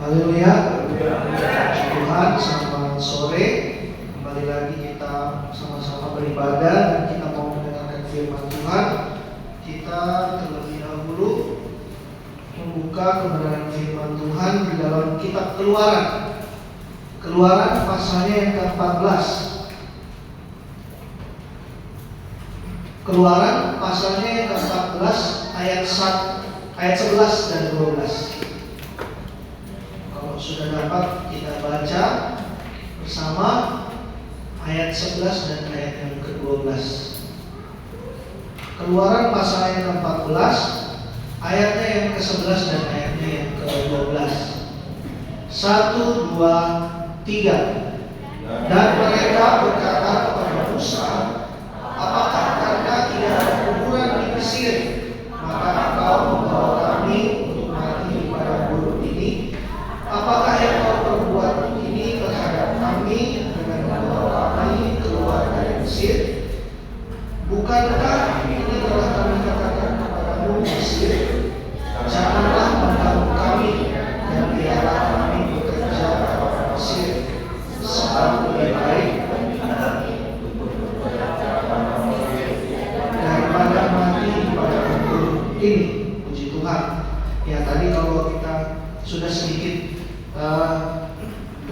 Haleluya. Tuhan, selamat sore. Kembali lagi kita sama-sama beribadah dan kita mau mendengarkan firman Tuhan. Kita terlebih dahulu membuka kebenaran firman Tuhan di dalam kitab Keluaran. Keluaran pasalnya yang ke-14. Keluaran pasalnya yang ke-14 ayat 11 dan 12. Kalau sudah dapat kita baca bersama ayat 11 dan ayat yang ke-12. Keluaran pasal yang ke-14 ayatnya yang ke-11 dan ayatnya yang ke-12. 1, 2, 3. Dan mereka berkata kepada Musa, apakah karena tidak ada kuburan di Mesir, maka engkau membawa kami untuk mati di padang gurun ini? Apakah yang kau perbuat ini terhadap kami dengan membawa kami keluar dari Mesir? Bukankah ini telah kami katakan kepadamu Mesir, janganlah mengganggu kami dan biarlah kami bekerja pada Mesir, sebab lebih baik daripada mati pada gurun ini. Puji Tuhan. Ya, tadi kalau kita sudah sedikit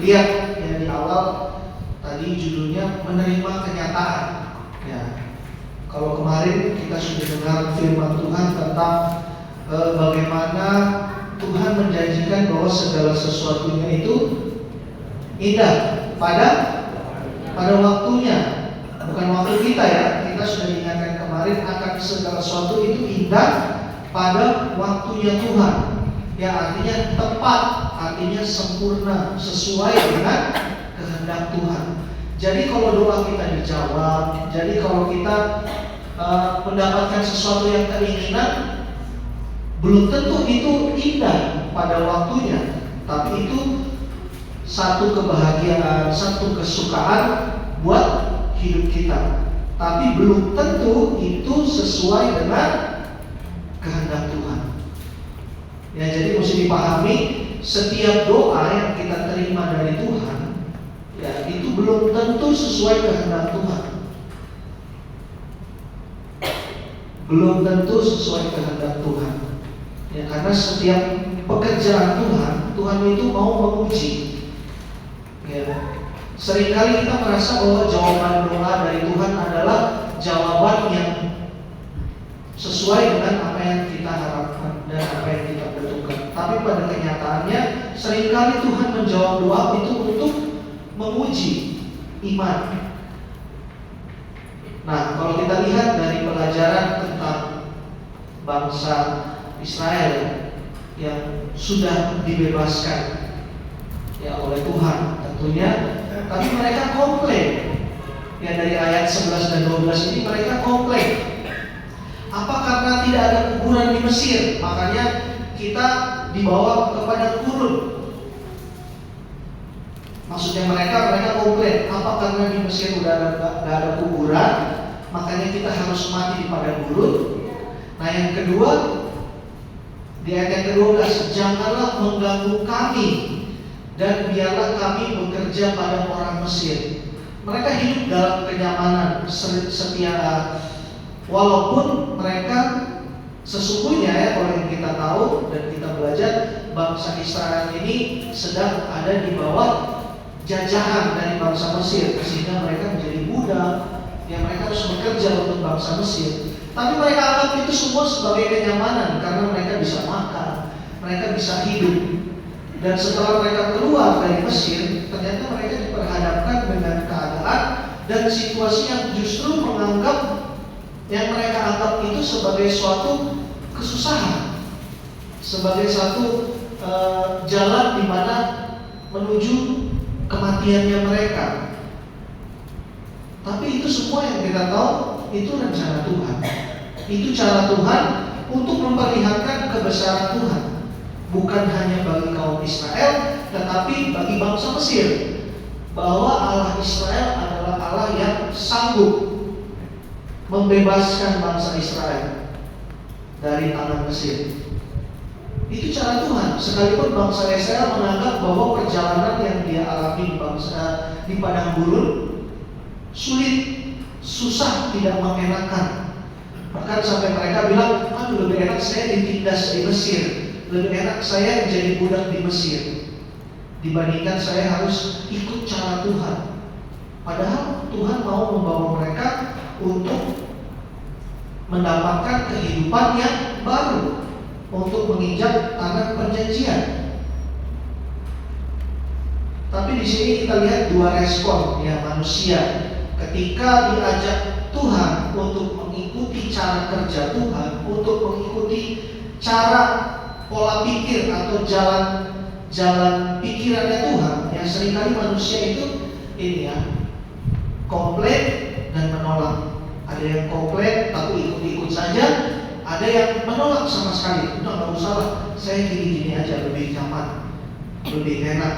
lihat ya di awal tadi judulnya menerima kenyataan. Ya, kalau kemarin kita sudah dengar firman Tuhan tentang bagaimana Tuhan menjanjikan bahwa segala sesuatunya itu indah pada waktunya, bukan waktu kita ya. Kita sudah diingatkan kemarin akan segala sesuatu itu indah pada waktunya Tuhan. Ya, artinya tepat, artinya sempurna, sesuai dengan kehendak Tuhan. Jadi kalau doa kita dijawab, jadi kalau kita mendapatkan sesuatu yang keinginan, belum tentu itu indah pada waktunya, tapi itu satu kebahagiaan, satu kesukaan buat hidup kita. Tapi belum tentu itu sesuai dengan kehendak Tuhan. Ya, jadi mesti dipahami setiap doa yang kita terima dari Tuhan, ya itu belum tentu sesuai kehendak Tuhan. Belum tentu sesuai kehendak Tuhan. Ya, karena setiap pekerjaan Tuhan itu mau menguji. Ya, seringkali kita merasa bahwa jawaban doa dari Tuhan adalah jawaban yang sesuai dengan apa yang kita harapkan dan apa yang kita butuhkan. Tapi pada kenyataannya seringkali Tuhan menjawab doa itu untuk menguji iman. Nah, kalau kita lihat dari pelajaran tentang bangsa Israel yang sudah dibebaskan ya oleh Tuhan tentunya, tapi mereka komplain. Ya, dari ayat 11 dan 12 ini mereka komplain. Apa karena tidak ada kuburan di Mesir, makanya kita dibawa kepada gurun? Maksudnya mereka komplain, apa karena di Mesir udah gak ada kuburan, makanya kita harus mati di padang gurun? Nah, yang kedua, di ayat yang ke-12, janganlah mengganggu kami dan biarlah kami bekerja pada orang Mesir. Mereka hidup dalam kenyamanan setia, walaupun mereka sesungguhnya ya, kalau yang kita tahu dan kita belajar, bangsa Israel ini sedang ada di bawah jajahan dari bangsa Mesir, sehingga mereka menjadi budak. Ya, mereka harus bekerja untuk bangsa Mesir. Tapi mereka anggap itu semua sebagai kenyamanan karena mereka bisa makan, mereka bisa hidup. Dan setelah mereka keluar dari Mesir, ternyata mereka diperhadapkan dengan keadaan dan situasi yang justru menganggap yang mereka anggap itu sebagai suatu kesusahan, sebagai satu jalan di mana menuju kematiannya mereka. Tapi itu semua yang kita tahu itu rencana Tuhan. Itu cara Tuhan untuk memperlihatkan kebesaran Tuhan, bukan hanya bagi kaum Israel, tetapi bagi bangsa Mesir, bahwa Allah Israel adalah Allah yang sanggup membebaskan bangsa Israel dari tangan Mesir. Itu cara Tuhan. Sekalipun bangsa Israel menganggap bahwa perjalanan yang dia alami di padang gurun sulit, susah, tidak mengenakan. Bahkan sampai mereka bilang, aduh lebih enak saya ditindas di Mesir, lebih enak saya menjadi budak di Mesir dibandingkan saya harus ikut cara Tuhan. Padahal Tuhan mau membawa mereka untuk mendapatkan kehidupan yang baru, untuk menginjak tanah perjanjian. Tapi di sini kita lihat dua respon ya manusia ketika diajak Tuhan untuk mengikuti cara kerja Tuhan, untuk mengikuti cara pola pikir atau jalan pikirannya Tuhan. Yang seringkali manusia itu ini ya, komplain dan menolak. Ada yang komplain tapi ikut-ikut saja, ada yang menolak sama sekali. Udah nggak usah lah, saya gini-gini aja, lebih nyaman, lebih enak.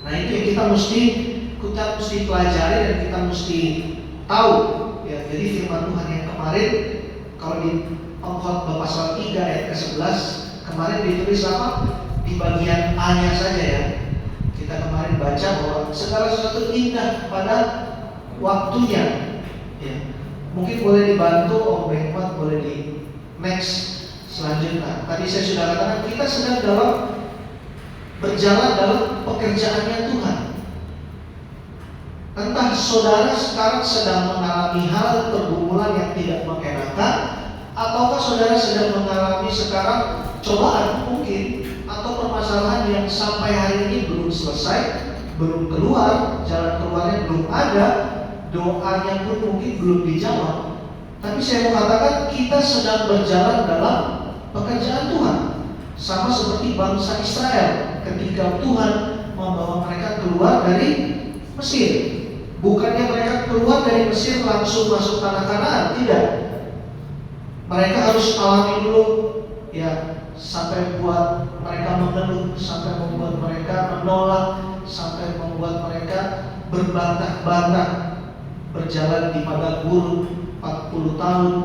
Nah itu yang kita mesti pelajari dan kita mesti tahu ya. Jadi firman Tuhan yang kemarin kalau di Pengkhotbah pasal 3 ayat ke-11 kemarin ditulis apa? Di bagian A-nya saja ya. Kita kemarin baca bahwa segala sesuatu indah pada waktunya ya. Mungkin boleh dibantu Om Bengmat, boleh di next selanjutnya. Tadi saya sudah katakan kita sedang berjalan dalam pekerjaannya Tuhan. Entah saudara sekarang sedang mengalami hal pergumulan yang tidak mengenakan, ataukah saudara sedang mengalami sekarang cobaan mungkin, atau permasalahan yang sampai hari ini belum selesai, belum keluar, jalan keluarnya belum ada, doanya pun mungkin belum dijawab. Tapi saya mau katakan kita sedang berjalan dalam pekerjaan Tuhan. Sama seperti bangsa Israel ketika Tuhan membawa mereka keluar dari Mesir. Bukannya mereka keluar dari Mesir langsung masuk tanah Kanaan, tidak. Mereka harus alami dulu ya, sampai buat mereka mengeluh, sampai membuat mereka menolak, sampai membuat mereka berbantah-bantah, berjalan di padang gurun 40 tahun.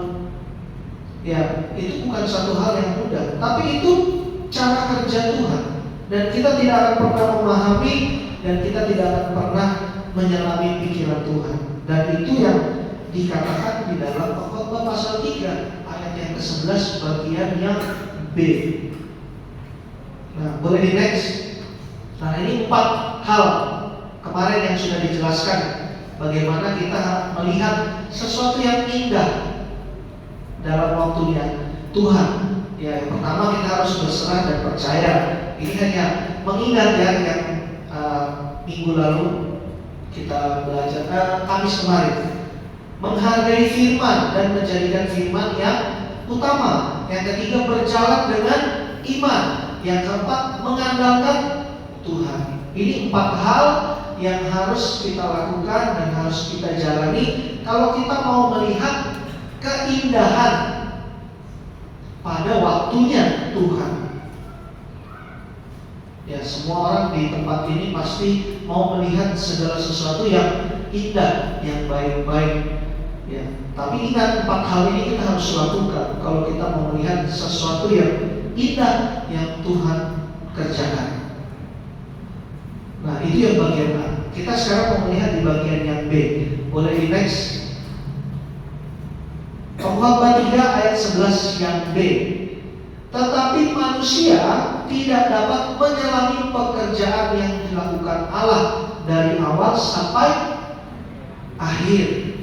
Ya, itu bukan satu hal yang mudah, tapi itu cara kerja Tuhan. Dan kita tidak akan pernah memahami, dan kita tidak akan pernah menyelami pikiran Tuhan. Dan itu yang dikatakan di dalam Pengkhotbah pasal 3 ayat yang ke-11 bagian yang B. Nah, boleh di next. Nah, ini 4 hal kemarin yang sudah dijelaskan, bagaimana kita melihat sesuatu yang indah dalam waktunya Tuhan. Ya, yang pertama kita harus berserah dan percaya. Ini hanya mengingat ya yang minggu lalu kita belajar Kamis kemarin, menghargai firman dan menjadikan firman yang utama. Yang ketiga, berjalan dengan iman. Yang keempat, mengandalkan Tuhan. Ini 4 hal yang harus kita lakukan dan harus kita jalani kalau kita mau melihat keindahan pada waktunya Tuhan. Ya, semua orang di tempat ini pasti mau melihat segala sesuatu yang indah, yang baik-baik. Ya, tapi ingat 4 hal ini kita harus lakukan kalau kita mau melihat sesuatu yang indah yang Tuhan kerjakan. Nah, itu yang bagian A. Kita sekarang mau melihat di bagian yang B. Boleh di next. Pengkhotbah 3 ayat 11 yang B. Tetapi manusia tidak dapat menyelami pekerjaan yang dilakukan Allah dari awal sampai akhir.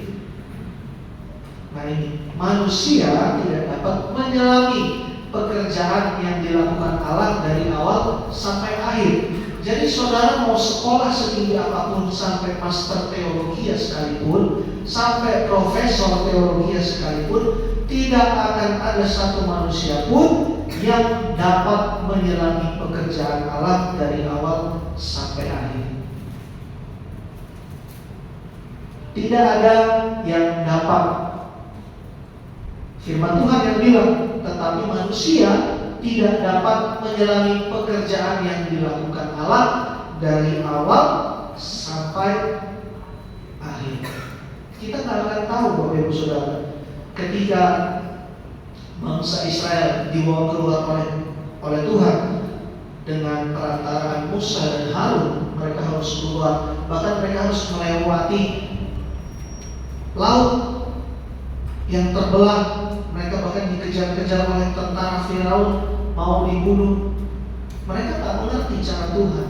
Nah ini, manusia tidak dapat menyelami pekerjaan yang dilakukan Allah dari awal sampai akhir. Jadi saudara mau sekolah setinggi apapun, sampai master teologi sekalipun, sampai profesor teologi sekalipun, tidak akan ada satu manusia pun yang dapat menyelami pekerjaan Allah dari awal sampai akhir. Tidak ada yang dapat. Firman Tuhan yang bilang, tetapi manusia tidak dapat menyelami pekerjaan yang dilakukan Allah dari awal sampai akhir. Kita nggak akan tahu Bapak Ibu Saudara, ketika bangsa Israel dibawa keluar oleh Tuhan dengan perantaraan Musa dan Harun. Mereka harus keluar, bahkan mereka harus melewati laut yang terbelah. Mereka bahkan dikejar-kejar oleh tentara Firaun, mau dibunuh. Mereka tak mengerti cara Tuhan.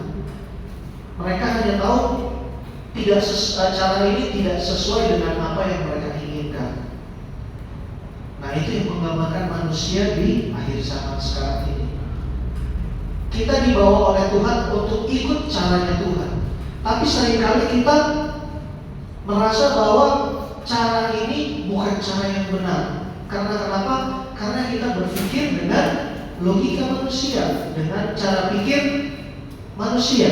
Mereka hanya tahu cara ini tidak sesuai dengan apa yang mereka inginkan. Nah, itu yang menggambarkan manusia di akhir zaman sekarang ini. Kita dibawa oleh Tuhan untuk ikut caranya Tuhan. Tapi seringkali kita merasa bahwa cara ini bukan cara yang benar. Karena kenapa? Karena kita berpikir dengan logika manusia, dengan cara pikir manusia.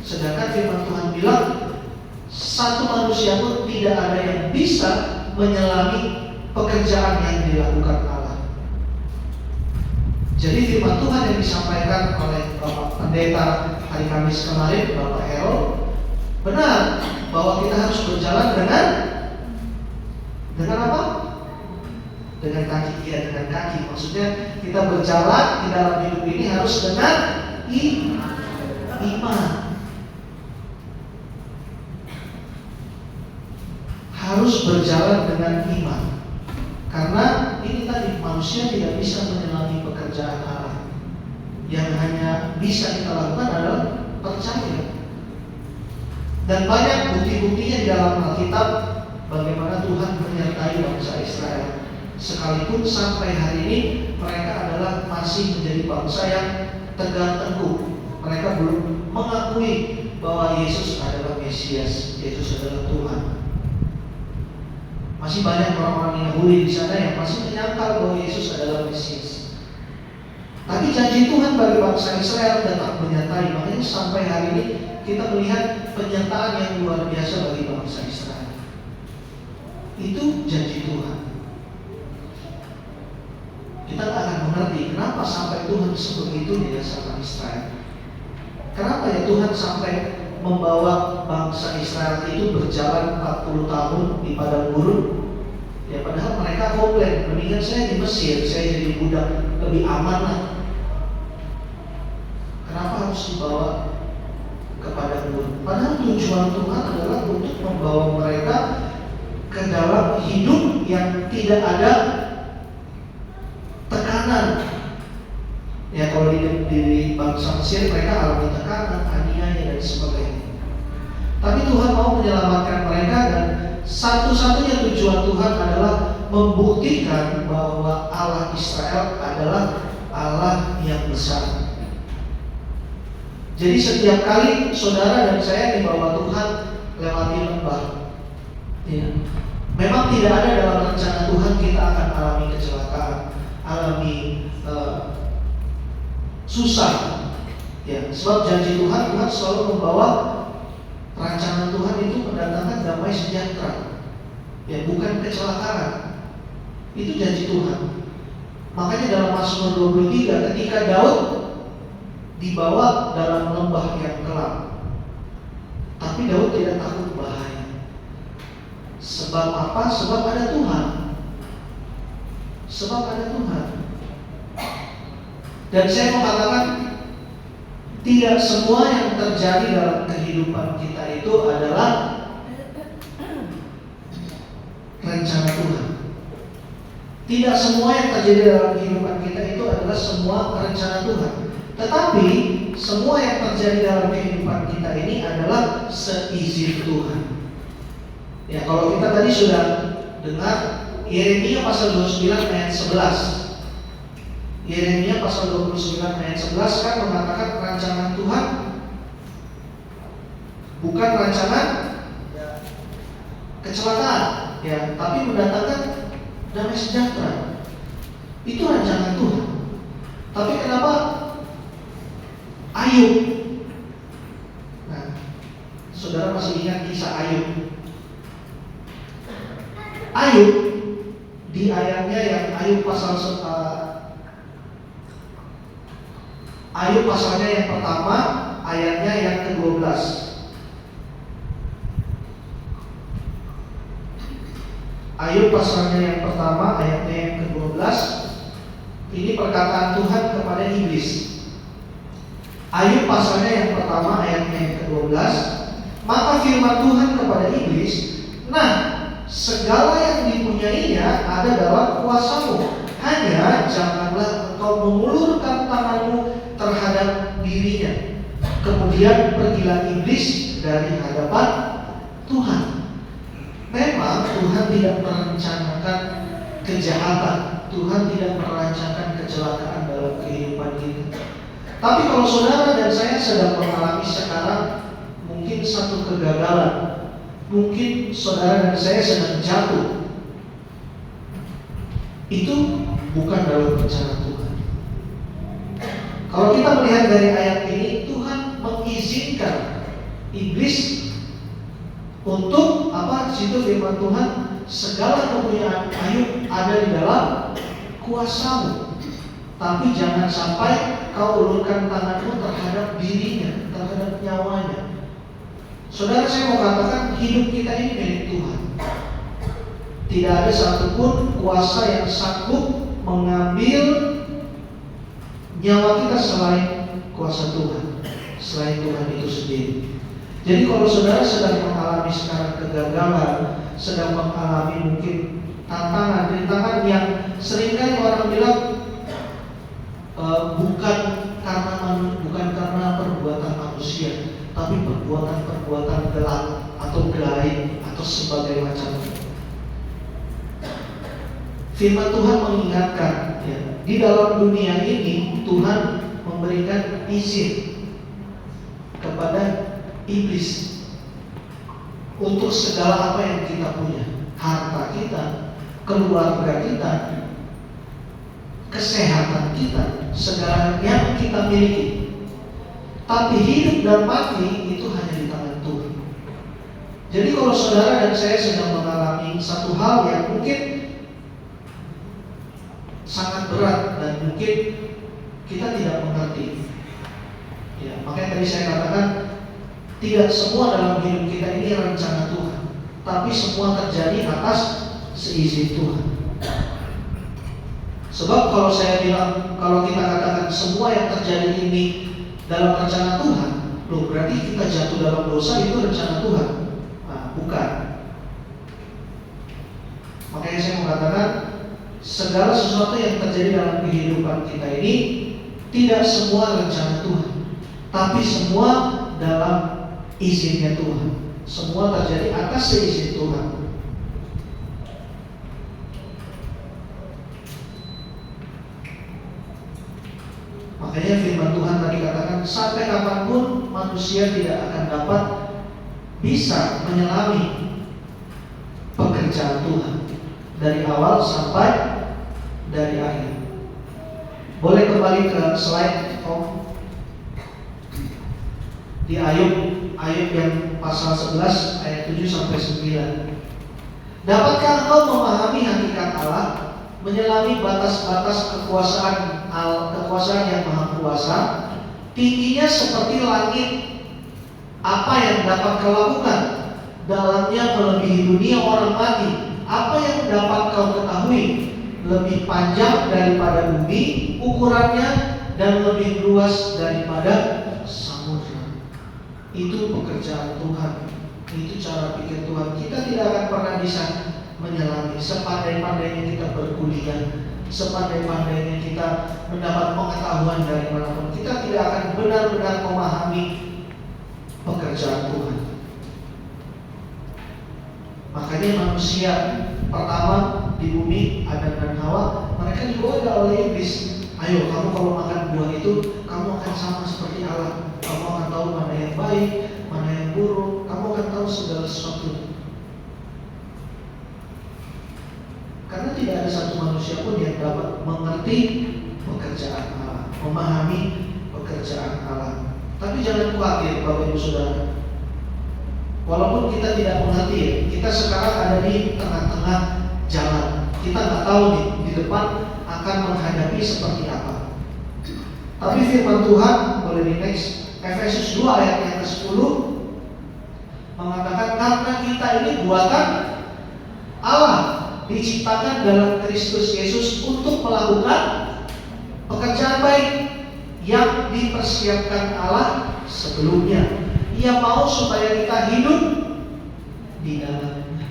Sedangkan firman Tuhan bilang, satu manusia pun tidak ada yang bisa menyelami pekerjaan yang dilakukan Allah. Jadi firman Tuhan yang disampaikan oleh Bapak Pendeta hari Kamis kemarin, Bapak Hero, benar bahwa kita harus berjalan dengan apa? Dengan kaki. Ya, dengan kaki. Maksudnya kita berjalan di dalam hidup ini harus dengan iman. Harus berjalan dengan iman. Karena ini tadi, manusia tidak bisa menyelami pekerjaan Allah. Yang hanya bisa kita lakukan adalah percaya. Dan banyak bukti-buktinya di dalam Alkitab bagaimana Tuhan menyertai bangsa Israel. Sekalipun sampai hari ini mereka adalah masih menjadi bangsa yang tegar tengkuk. Mereka belum mengakui bahwa Yesus adalah Mesias, Yesus adalah Tuhan. Masih banyak orang-orang Yahudi di sana yang masih menyangkal bahwa Yesus adalah Mesias. Tapi janji Tuhan bagi bangsa Israel tetap menyertai. Makanya sampai hari ini kita melihat penyertaan yang luar biasa bagi bangsa Israel. Itu janji Tuhan. Kita tak akan mengerti kenapa sampai Tuhan sebegitunya sama Israel. Kenapa ya Tuhan sampai membawa bangsa Israel itu berjalan 40 tahun di padang gurun? Ya padahal mereka komplain, mendingan saya di Mesir, saya jadi budak, lebih aman lah. Kenapa harus dibawa ke padang gurun? Padahal tujuan Tuhan adalah untuk membawa mereka ke dalam hidup yang tidak ada tekanan. Ya kalau di bangsa Mesir mereka alami tekanan, aniaya dan sebagainya. Tapi Tuhan mau menyelamatkan mereka, dan satu-satunya tujuan Tuhan adalah membuktikan bahwa Allah Israel adalah Allah yang besar. Jadi setiap kali saudara dan saya dibawa Tuhan lewati lembah, ya, memang tidak ada dalam rencana Tuhan kita akan alami kecelakaan, alami susah, ya, sebab janji Tuhan selalu membawa rancangan Tuhan itu mendatangkan damai sejahtera, ya, bukan kecelakaan. Itu janji Tuhan. Makanya dalam Mazmur 23 ketika Daud dibawa dalam lembah yang kelam, tapi Daud tidak takut bahaya. Sebab apa? Sebab ada Tuhan. Sebab ada Tuhan. Dan saya mengatakan tidak semua yang terjadi dalam kehidupan kita itu adalah rencana Tuhan. Tidak semua yang terjadi dalam kehidupan kita itu adalah semua rencana Tuhan. Tetapi semua yang terjadi dalam kehidupan kita ini adalah seizin Tuhan. Ya, kalau kita tadi sudah dengar Yeremia pasal 29 ayat 11. Yeremia pasal 29 ayat 11 kan mengatakan rancangan Tuhan bukan rancangan kecelakaan, ya, tapi mendatangkan damai sejahtera. Itu rancangan Tuhan. Tapi kenapa Ayub? Nah, saudara masih ingat kisah Ayub? Ayub di ayatnya yang Ayub pasalnya yang pertama, ayatnya yang ke-12. Ayub pasalnya yang pertama, ayatnya yang ke-12. Ini perkataan Tuhan kepada iblis. Ayub pasalnya yang pertama ayatnya yang ke-12. Maka firman Tuhan kepada iblis, nah, segala yang dipunyainya ada dalam kuasamu. Hanya janganlah engkau mengulurkan tanganmu terhadap dirinya. Kemudian pergilah iblis dari hadapan Tuhan. Memang Tuhan tidak merencanakan kejahatan, Tuhan tidak merencanakan kecelakaan dalam kehidupan kita. Tapi kalau saudara dan saya sedang mengalami sekarang mungkin satu kegagalan, mungkin saudara dan saya sedang jatuh, itu bukan dalam rencana Tuhan. Kalau kita melihat dari ayat ini, Tuhan mengizinkan iblis untuk apa? Situ firman Tuhan, segala kepunyaan Ayub ada di dalam kuasamu. Tapi jangan sampai kau ulurkan tanganmu terhadap dirinya, terhadap nyawanya. Saudara, saya mau katakan hidup kita ini milik Tuhan. Tidak ada satupun kuasa yang sanggup mengambil nyawa kita selain kuasa Tuhan, selain Tuhan itu sendiri. Jadi kalau saudara sedang mengalami sekarang kegagalan, sedang mengalami mungkin tantangan, rintangan yang seringkali orang bilang bukan karena perbuatan manusia, tapi perbuatan gelap atau gaib atau sebagai macam. Firman Tuhan mengingatkan, ya, di dalam dunia ini Tuhan memberikan izin kepada iblis untuk segala apa yang kita punya, harta kita, keluarga kita, kesehatan kita, segala yang kita miliki. Tapi hidup dan mati itu hanya di tangan Tuhan. Jadi kalau saudara dan saya sedang mengalami satu hal yang mungkin sangat berat dan mungkin kita tidak mengerti, ya, makanya tadi saya katakan tidak semua dalam hidup kita ini rencana Tuhan, tapi semua terjadi atas seizin Tuhan. Sebab kalau saya bilang, kalau kita katakan semua yang terjadi ini dalam rencana Tuhan, loh berarti kita jatuh dalam dosa itu rencana Tuhan. Nah, bukan. Makanya saya mau katakan segala sesuatu yang terjadi dalam kehidupan kita ini tidak semua rencana Tuhan, tapi semua dalam izinnya Tuhan. Semua terjadi atas seizin Tuhan. Makanya firman Tuhan tadi katakan, sampai kapanpun manusia tidak akan dapat bisa menyelami pekerjaan Tuhan dari awal sampai dari akhir. Boleh kembali ke slide, Om. Di Ayub yang pasal 11 ayat 7 sampai 9. Dapatkah engkau memahami hakikat Allah, menyelami batas-batas kekuasaan yang maha kuasa? Tingginya seperti langit, apa yang dapat kau lakukan? Dalamnya melebihi dunia orang mati, apa yang dapat kau ketahui? Lebih panjang daripada bumi ukurannya, dan lebih luas daripada samudra. Itu pekerjaan Tuhan, itu cara pikir Tuhan. Kita tidak akan pernah bisa menyelami. Sepandai-pandainya kita berkuliah, sepandai-pandainya kita mendapat pengetahuan dari manapun, kita tidak akan benar-benar memahami pekerjaan Tuhan. Makanya manusia pertama di bumi, Adam dan Hawa, mereka digoda oleh iblis. Ayo, kamu kalau makan buah itu, kamu akan sama seperti Allah. Kamu akan tahu mana yang baik, mana yang buruk. Kamu akan tahu segala sesuatu. Karena tidak ada satu manusia pun yang dapat mengerti pekerjaan Allah, memahami pekerjaan Allah. Tapi jangan khawatir, Bapak Ibu Saudara. Walaupun kita tidak mengerti, kita sekarang ada di tengah-tengah jalan. Kita nggak tahu nih di depan akan menghadapi seperti apa. Tapi firman Tuhan, boleh di next, Efesus 2 ayat yang ke-10 mengatakan, karena kita ini buatan Allah, diciptakan dalam Kristus Yesus untuk melakukan Pekerjaan baik yang dipersiapkan Allah sebelumnya. Ia mau supaya kita hidup di dalamnya.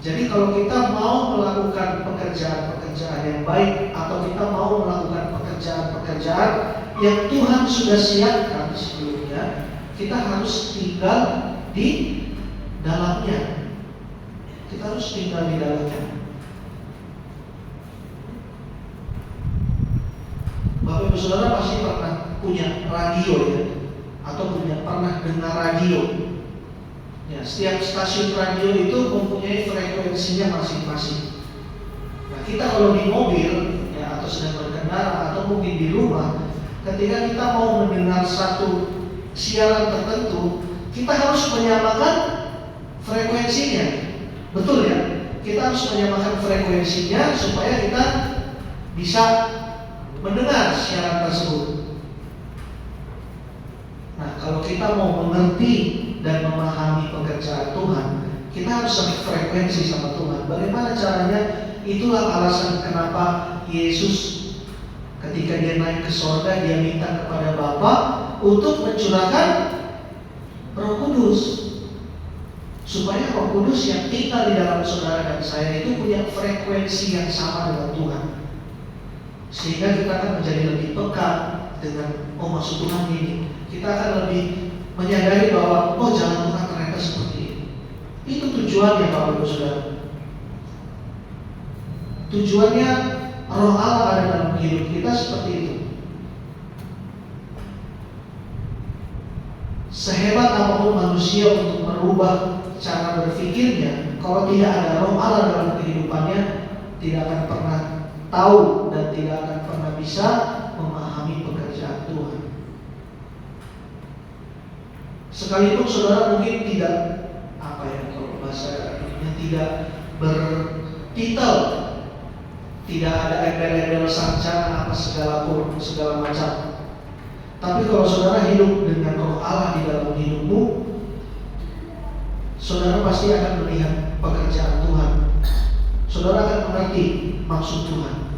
Jadi kalau kita mau melakukan pekerjaan-pekerjaan yang baik, atau kita mau melakukan pekerjaan-pekerjaan yang Tuhan sudah siapkan sebelumnya, kita harus tinggal di dalamnya. Kita harus tinggal di dalamnya. Bapak Ibu Saudara pasti pernah punya radio ya, atau pernah dengar radio. Ya, setiap stasiun radio itu mempunyai frekuensinya masing-masing. Nah, kita kalau di mobil ya, atau sedang berkendara, atau mungkin di rumah, ketika kita mau mendengar satu siaran tertentu, kita harus menyamakan frekuensinya. Betul ya? Kita harus menyamakan frekuensinya supaya kita bisa mendengar siaran tersebut. Nah, kalau kita mau mengerti dan memahami pekerjaan Tuhan, kita harus frekuensi sama Tuhan. Bagaimana caranya? Itulah alasan kenapa Yesus ketika dia naik ke sorga, dia minta kepada Bapa untuk mencurahkan Roh Kudus, supaya Roh Kudus yang tinggal di dalam saudara dan saya itu punya frekuensi yang sama dengan Tuhan, sehingga kita akan menjadi lebih peka dengan maksud Tuhan ini. Kita akan lebih menyadari bahwa jalan Tuhan ternyata seperti ini. Itu tujuannya Bapak Ibu Saudara. Tujuannya Roh Allah ada dalam hidup kita seperti itu. Sehebat apapun manusia untuk merubah cara berpikirnya, kalau tidak ada Roh Allah dalam kehidupannya, tidak akan pernah tahu dan tidak akan pernah bisa memahami pekerjaan Tuhan. Sekalipun saudara mungkin tidak kalau bahasa Indonesia tidak bertitel, tidak ada embel-embel sarjana apa segala macam. Tapi kalau saudara hidup dengan Roh Allah di dalam hidupmu, saudara pasti akan melihat pekerjaan Tuhan. Saudara akan mengerti maksud Tuhan.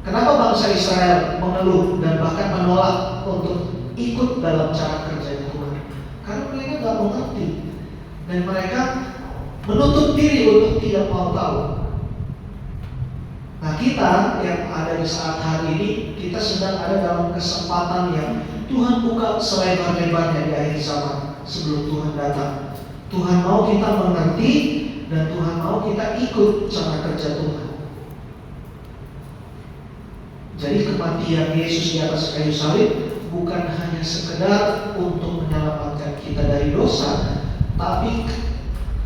Kenapa bangsa Israel mengeluh dan bahkan menolak untuk ikut dalam cara kerja Tuhan? Karena mereka tidak mengerti dan mereka menutup diri untuk tidak mau tahu. Nah, kita yang ada di saat hari ini, kita sedang ada dalam kesempatan yang Tuhan buka selebar-lebarnya di akhir zaman sebelum Tuhan datang. Tuhan mau kita mengerti dan Tuhan mau kita ikut cara kerja Tuhan. Jadi kematian Yesus di atas kayu salib bukan hanya sekedar untuk menyelamatkan kita dari dosa, tapi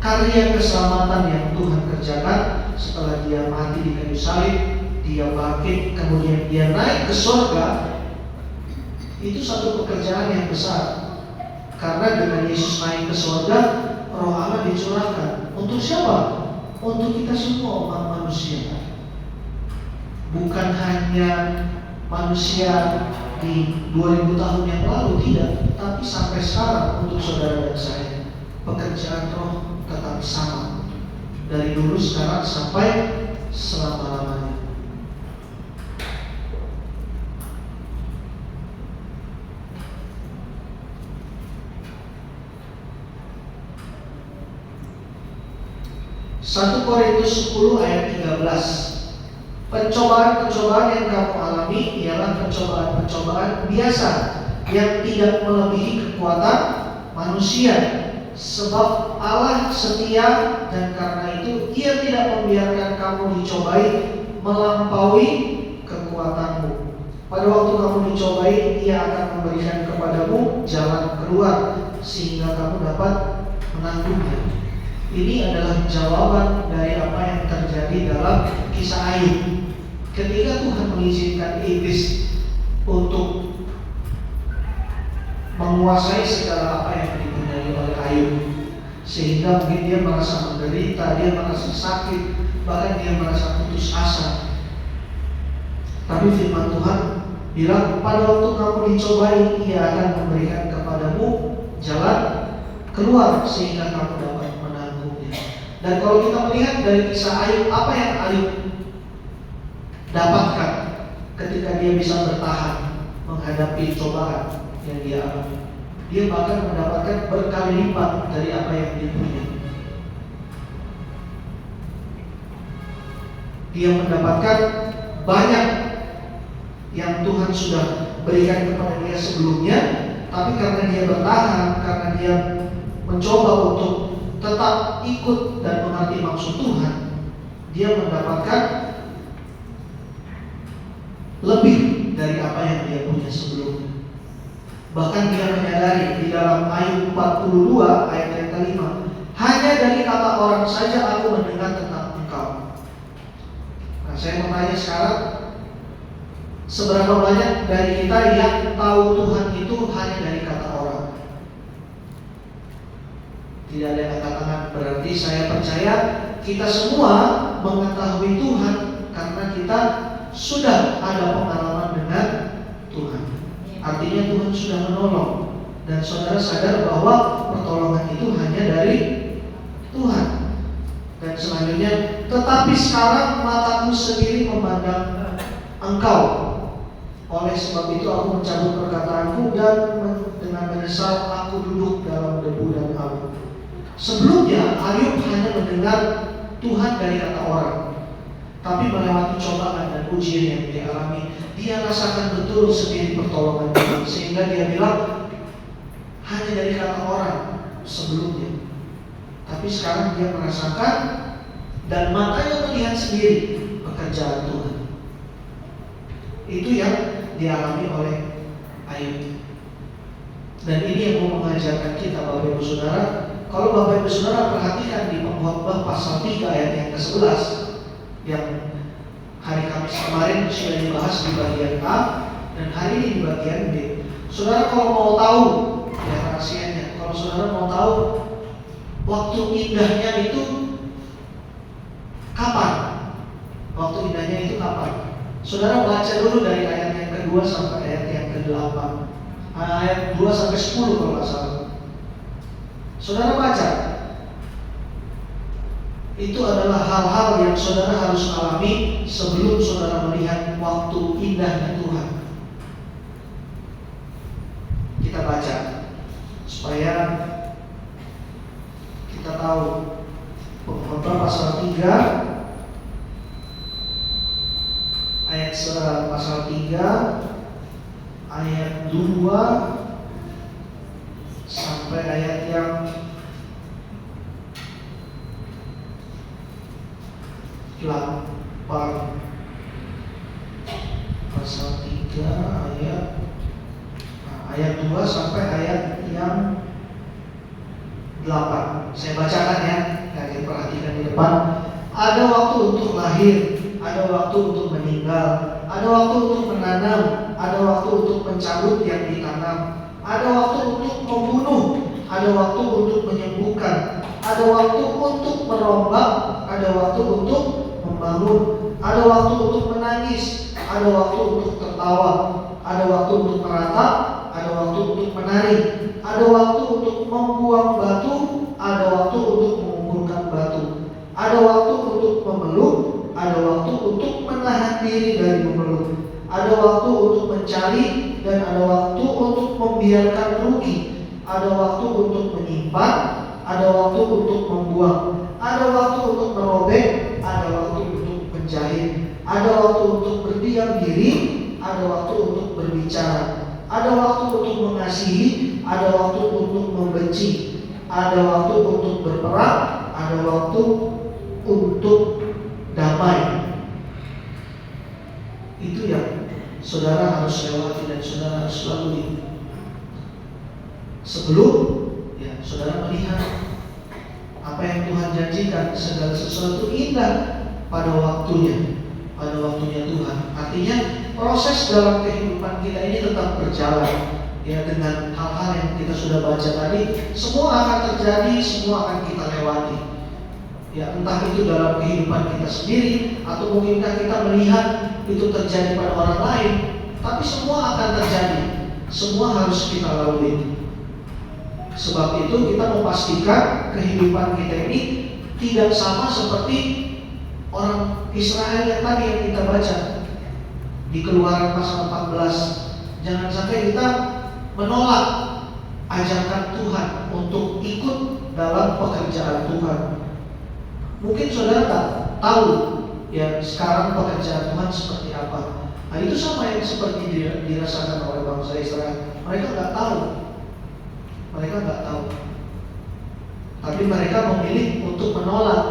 karya keselamatan yang Tuhan kerjakan setelah dia mati di kayu salib, dia bangkit, kemudian dia naik ke surga. Itu satu pekerjaan yang besar. Karena dengan Yesus naik ke surga, Roh Allah dicurahkan. Untuk siapa? Untuk kita semua umat manusia. Bukan hanya manusia di 2000 tahun yang lalu, tidak, tapi sampai sekarang untuk saudara dan saya. Pekerjaan Roh tetap sama dari dulu, sekarang, sampai selama-lamanya. Satu Korintus 10 ayat 13. Pencobaan-pencobaan yang kamu alami ialah pencobaan-pencobaan biasa yang tidak melebihi kekuatan manusia. Sebab Allah setia dan karena itu Ia tidak membiarkan kamu dicobai melampaui kekuatanmu. Pada waktu kamu dicobai, Ia akan memberikan kepadamu jalan keluar sehingga kamu dapat menanggungnya. Ini adalah jawaban dari apa yang terjadi dalam kisah Ayub. Ketika Tuhan mengizinkan iblis untuk menguasai segala apa yang dipunyai oleh Ayub, sehingga mungkin dia merasa menderita, dia merasa sakit, bahkan dia merasa putus asa. Tapi firman Tuhan bilang, pada waktu kamu dicobai, Ia akan memberikan kepadamu jalan keluar sehingga kamu dapat menanggungnya. Dan kalau kita melihat dari kisah Ayub, apa yang Ayub dapatkan ketika dia bisa bertahan menghadapi cobaan yang dia alami. Dia bahkan mendapatkan berkali lipat dari apa yang dia punya. Dia mendapatkan banyak yang Tuhan sudah berikan kepada dia sebelumnya, tapi karena dia bertahan, karena dia mencoba untuk tetap ikut dan mengerti maksud Tuhan, dia mendapatkan lebih dari apa yang dia punya sebelumnya. Bahkan dia menyadari di dalam Ayub 42 ayat yang kelima, hanya dari kata orang saja aku mendengar tentang Engkau. Nah, saya mau tanya sekarang, seberapa banyak dari kita yang tahu Tuhan itu hanya dari kata orang? Tidak ada yang angkat tangan. Berarti saya percaya kita semua mengetahui Tuhan karena kita sudah ada pengalaman dengan Tuhan. Artinya Tuhan sudah menolong, dan saudara sadar bahwa pertolongan itu hanya dari Tuhan. Dan selanjutnya, tetapi sekarang mataku sendiri memandang Engkau. Oleh sebab itu aku mencabut perkataanku dan dengan menyesal aku duduk dalam debu dan abu. Sebelumnya Ayub hanya mendengar Tuhan dari kata orang, tapi melewati cobaan dan ujian yang dia alami, dia rasakan betul sendiri pertolongan Tuhan, sehingga dia bilang hanya dari kata orang sebelumnya. Tapi sekarang dia merasakan dan matanya melihat sendiri pekerjaan Tuhan. Itu yang dialami oleh Ayub. Dan ini yang mau mengajarkan kita, Bapak Ibu Saudara. Kalau Bapak Ibu Saudara perhatikan di Pengkhotbah pasal 3 ayat yang ke-11 yang hari Kamis kemarin sudah dibahas di bagian A dan hari ini di bagian B. Saudara kalau mau tahu ya rahasianya, kalau saudara mau tahu waktu indahnya itu kapan? Waktu indahnya itu kapan? Saudara baca dulu dari ayat yang kedua sampai ayat yang ke-8. Ayat 2 sampai 10 kalau nggak salah. Saudara baca. Itu adalah hal-hal yang saudara harus alami sebelum saudara melihat waktu indahnya Tuhan. Kita baca supaya kita tahu. Pengkhotbah pasal 3 ayat pasal 3 ayat 2 sampai ayat yang pasal 3 ayat 2 sampai ayat yang 8. Saya bacakan ya, kalian perhatikan di depan. Ada waktu untuk lahir, ada waktu untuk meninggal, ada waktu untuk menanam, ada waktu untuk mencabut yang ditanam, ada waktu untuk membunuh, ada waktu untuk menyembuhkan, ada waktu untuk merombak, ada waktu untuk membangun, ada waktu untuk menangis, ada waktu untuk tertawa, ada waktu untuk meratap, ada waktu untuk menari, ada waktu untuk membuang batu, ada waktu untuk mengumpulkan batu, ada waktu untuk memeluk, ada waktu untuk menahan diri dari memeluk, ada waktu untuk mencari, dan ada waktu untuk membiarkan rugi, ada waktu untuk menyimpan, ada waktu untuk membuang, ada waktu untuk merobek, ada waktu untuk menjahit, ada waktu untuk berdiam diri, ada waktu untuk berbicara, ada waktu untuk mengasihi, ada waktu untuk membenci, ada waktu untuk berperang, ada waktu untuk damai. Itu yang saudara harus lewati dan saudara harus lalui sebelum ya saudara melihat apa yang Tuhan janjikan. Segala sesuatu indah pada waktunya Tuhan. Artinya proses dalam kehidupan kita ini tetap berjalan ya, dengan hal-hal yang kita sudah baca tadi. Semua akan terjadi, semua akan kita lewati ya, entah itu dalam kehidupan kita sendiri atau mungkinkah kita melihat itu terjadi pada orang lain, tapi semua akan terjadi, semua harus kita lalui. Sebab itu kita memastikan kehidupan kita ini tidak sama seperti orang Israel yang tadi yang kita baca. Di Keluaran pasal 14, jangan sampai kita menolak ajakan Tuhan untuk ikut dalam pekerjaan Tuhan. Mungkin saudara tak tahu ya sekarang pekerjaan Tuhan seperti apa. Nah, itu sama yang seperti dirasakan oleh bangsa Israel. Mereka nggak tahu. Tapi mereka memilih untuk menolak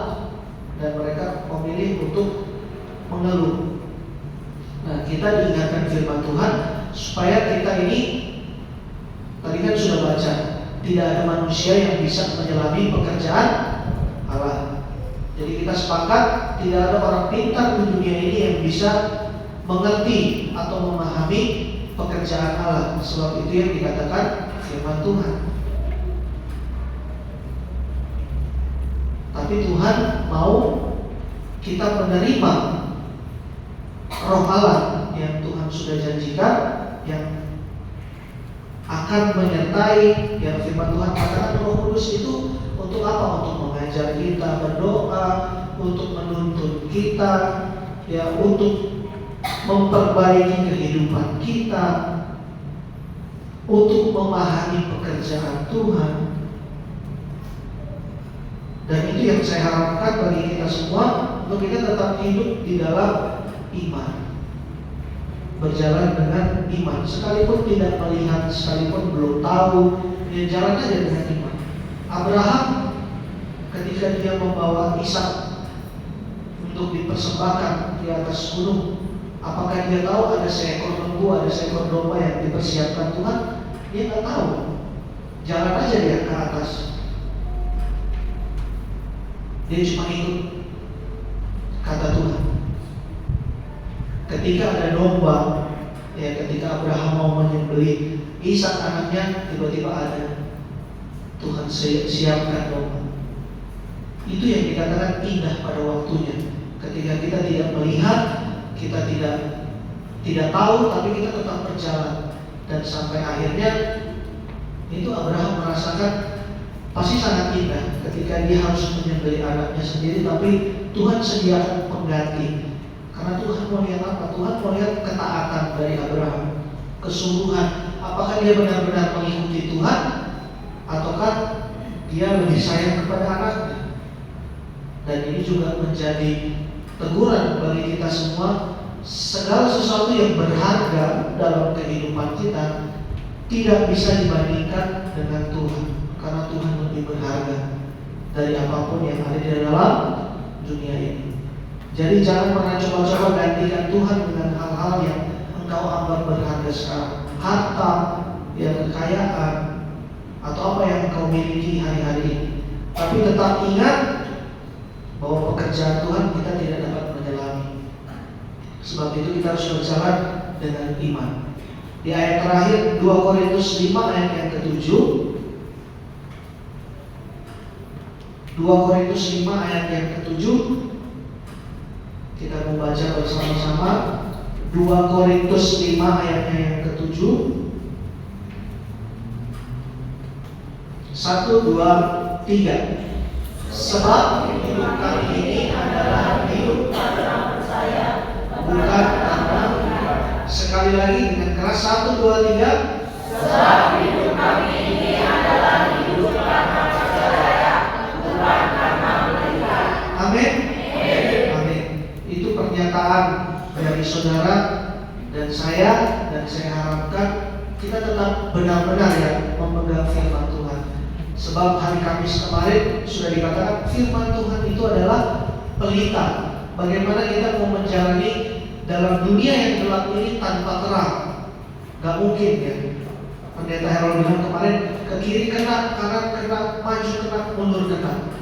dan mereka memilih untuk mengeluh. Nah, kita diingatkan firman Tuhan supaya kita ini, tadi kan sudah baca, tidak ada manusia yang bisa menyelami pekerjaan Allah. Jadi kita sepakat tidak ada orang pintar di dunia ini yang bisa mengerti atau memahami pekerjaan Allah. Sebab itu yang dikatakan firman Tuhan. Tapi Tuhan mau kita menerima Roh Allah yang Tuhan sudah janjikan, yang akan menyertai, yang firman Tuhan katakan Roh Kudus itu untuk apa? Untuk mengajar kita berdoa, untuk menuntun kita, ya, untuk memperbaiki kehidupan kita, untuk memahami pekerjaan Tuhan. Dan itu yang saya harapkan bagi kita semua, untuk kita tetap hidup di dalam iman, berjalan dengan iman, sekalipun tidak melihat, sekalipun belum tahu, ya jalan aja dengan iman. Abraham ketika dia membawa Ishak untuk dipersembahkan di atas gunung, apakah dia tahu ada seekor lembu, ada seekor domba yang dipersiapkan Tuhan? Dia nggak tahu. Jalan aja dia ke atas. Dia cuma ikut kata Tuhan. Ketika ada domba, ya ketika Abraham mau menyembelih Ishak anaknya, tiba-tiba ada. Tuhan siapkan domba. Itu yang dikatakan indah pada waktunya. Ketika kita tidak melihat, kita tidak tahu, tapi kita tetap berjalan. Dan sampai akhirnya itu Abraham merasakan pasti sangat indah ketika dia harus menyembelih anaknya sendiri, tapi Tuhan sediakan pengganti. Karena Tuhan mau lihat apa? Tuhan mau lihat ketaatan dari Abraham, kesungguhan. Apakah dia benar-benar mengikuti Tuhan, ataukah dia lebih sayang kepada anaknya? Dan ini juga menjadi teguran bagi kita semua. Segala sesuatu yang berharga dalam kehidupan kita tidak bisa dibandingkan dengan Tuhan, karena Tuhan lebih berharga dari apapun yang ada di dalam dunia ini. Jadi jangan pernah coba-coba gantikan Tuhan dengan hal-hal yang engkau anggap berharga sekarang, harta, ya, kekayaan, atau apa yang engkau miliki hari-hari ini. Tapi tetap ingat bahwa pekerjaan Tuhan kita tidak dapat menyelami. Sebab itu kita harus berjalan dengan iman. Di ayat terakhir 2 Korintus 5 ayat yang ke-7, 2 Korintus 5 ayat yang ke-7, kita membaca bersama-sama. 2 Korintus 5 ayatnya yang ke-7. 1, 2, 3. Sebab hidup kami ini adalah hidup karena percaya, bukan karena. Sekali lagi dengan keras, 1, 2, 3. Sebab hidup kami ini adalah hidup karena percaya, bukan karena melihat. Amin. Amin. Itu pernyataan dari saudara dan saya harapkan kita tetap benar-benar ya memegang firman Tuhan. Sebab hari Kamis kemarin sudah dikatakan firman Tuhan itu adalah pelita. Bagaimana kita mau menjalani dalam dunia yang gelap ini tanpa terang? Gak mungkin ya. Pendeta Harold bilang kemarin, ke kiri kena, kanan kena, maju kena, mundur kena.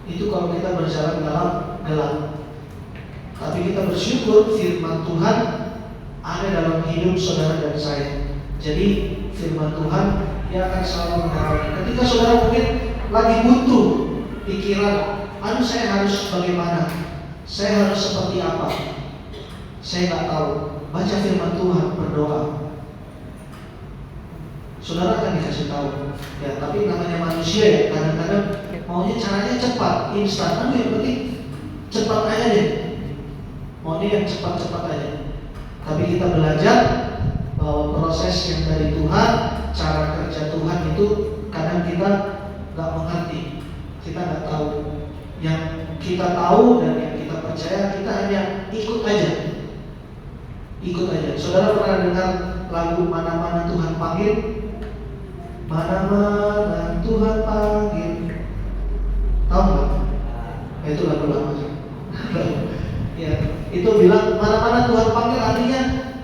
Itu kalau kita berjalan dalam gelap. Tapi kita bersyukur firman Tuhan ada dalam hidup saudara dan saya. Jadi firman Tuhan dia akan selalu menerangi. Ketika saudara mungkin lagi buntu pikiran, aduh saya harus bagaimana? Saya harus seperti apa? Saya nggak tahu. Baca firman Tuhan, berdoa. Saudara akan dikasih tahu. Ya, tapi namanya manusia ya, kadang-kadang maunya caranya cepat, instan. Aduh yang penting cepat aja deh. Maunya yang cepat-cepat aja. Tapi kita belajar bahwa proses yang dari Tuhan, cara kerja Tuhan itu kadang kita nggak mengerti, kita nggak tahu. Yang kita tahu dan yang kita percaya, kita hanya ikut aja. Ikut aja. Saudara pernah dengar lagu Mana-mana Tuhan Panggil? Mana-mana Tuhan panggil. Tahu nggak? Itu lagu lama. Ya, itu bilang mana-mana Tuhan panggil, artinya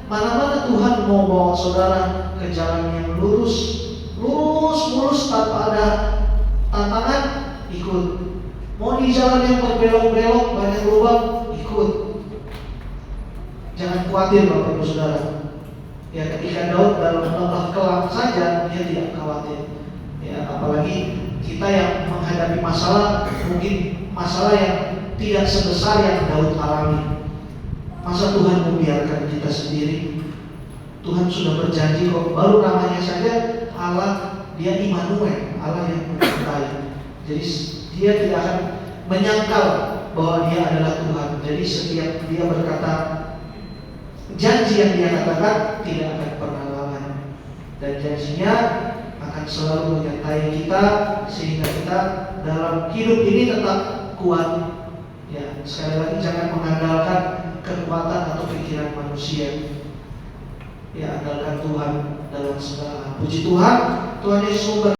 mana-mana Tuhan mau bawa saudara ke jalan yang lurus, mulus tanpa ada tantangan, ikut. Mau di jalan yang berbelok-belok banyak lubang, ikut. Jangan khawatir Bapak Ibu Saudara. Ya, ketika Daud dalam lembah kelam saja dia tidak khawatir. Ya, apalagi kita yang menghadapi masalah, mungkin masalah yang tidak sebesar yang Daud alami. Masa Tuhan membiarkan kita sendiri? Tuhan sudah berjanji kok, baru namanya saja Allah, dia Immanuel, Allah yang menyertai. Jadi dia tidak akan menyangkal bahwa dia adalah Tuhan. Jadi setiap dia berkata, janji yang dia katakan tidak akan pernah lalai. Dan janjinya akan selalu menyertai kita, sehingga kita dalam hidup ini tetap kuat. Ya, sekali lagi jangan mengandalkan kekuatan atau pikiran manusia. Ya, andalkan Tuhan dalam segala. Puji Tuhan, Tuhan Yesus